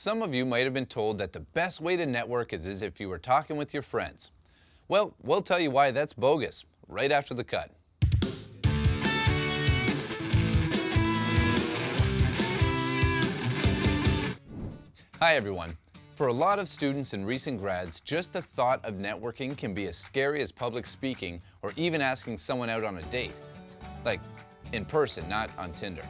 Some of you might have been told that the best way to network is as if you were talking with your friends. Well, we'll tell you why that's bogus right after the cut. Hi everyone. For a lot of students and recent grads, just the thought of networking can be as scary as public speaking or even asking someone out on a date. Like, in person, not on Tinder.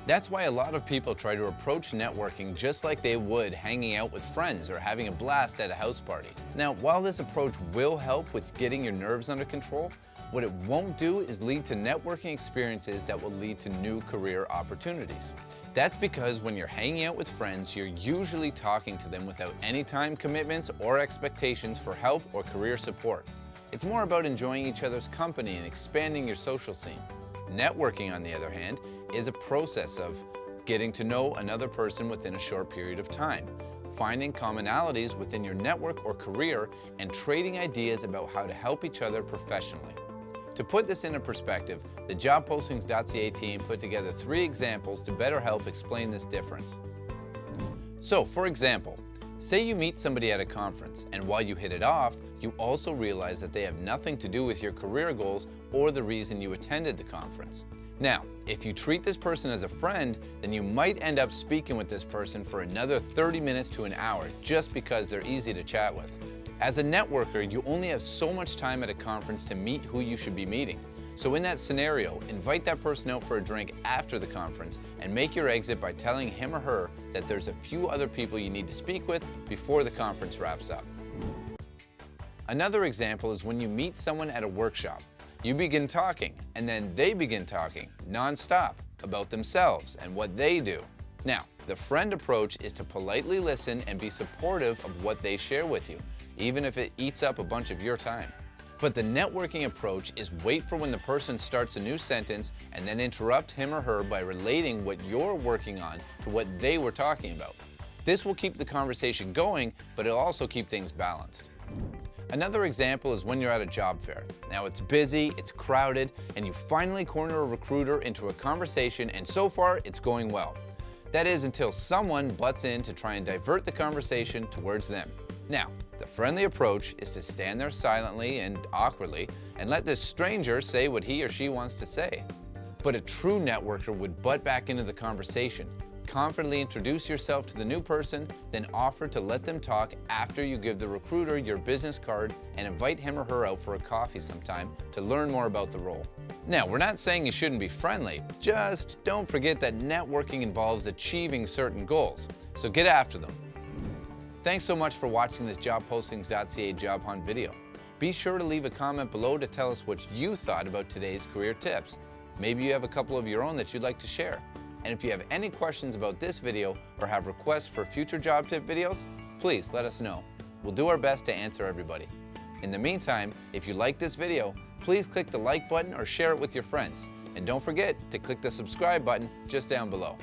That's why a lot of people try to approach networking just like they would hanging out with friends or having a blast at a house party. Now, while this approach will help with getting your nerves under control, what it won't do is lead to networking experiences that will lead to new career opportunities. That's because when you're hanging out with friends, you're usually talking to them without any time commitments or expectations for help or career support. It's more about enjoying each other's company and expanding your social scene. Networking, on the other hand, is a process of getting to know another person within a short period of time, finding commonalities within your network or career, and trading ideas about how to help each other professionally. To put this into perspective, the Jobpostings.ca team put together 3 examples to better help explain this difference. So, for example, say you meet somebody at a conference, and while you hit it off, you also realize that they have nothing to do with your career goals or the reason you attended the conference. Now, if you treat this person as a friend, then you might end up speaking with this person for another 30 minutes to an hour just because they're easy to chat with. As a networker, you only have so much time at a conference to meet who you should be meeting. So in that scenario, invite that person out for a drink after the conference and make your exit by telling him or her that there's a few other people you need to speak with before the conference wraps up. Another example is when you meet someone at a workshop. You begin talking, and then they begin talking non-stop about themselves and what they do. Now, the friend approach is to politely listen and be supportive of what they share with you, even if it eats up a bunch of your time. But the networking approach is wait for when the person starts a new sentence and then interrupt him or her by relating what you're working on to what they were talking about. This will keep the conversation going, but it'll also keep things balanced. Another example is when you're at a job fair. Now it's busy, it's crowded, and you finally corner a recruiter into a conversation, and so far it's going well. That is until someone butts in to try and divert the conversation towards them. Now, the friendly approach is to stand there silently and awkwardly and let this stranger say what he or she wants to say. But a true networker would butt back into the conversation, confidently introduce yourself to the new person, then offer to let them talk after you give the recruiter your business card and invite him or her out for a coffee sometime to learn more about the role. Now, we're not saying you shouldn't be friendly, just don't forget that networking involves achieving certain goals, so get after them. Thanks so much for watching this Jobpostings.ca Job Hunt video. Be sure to leave a comment below to tell us what you thought about today's career tips. Maybe you have a couple of your own that you'd like to share. And if you have any questions about this video or have requests for future job tip videos, please let us know. We'll do our best to answer everybody. In the meantime, if you like this video, please click the like button or share it with your friends. And don't forget to click the subscribe button just down below.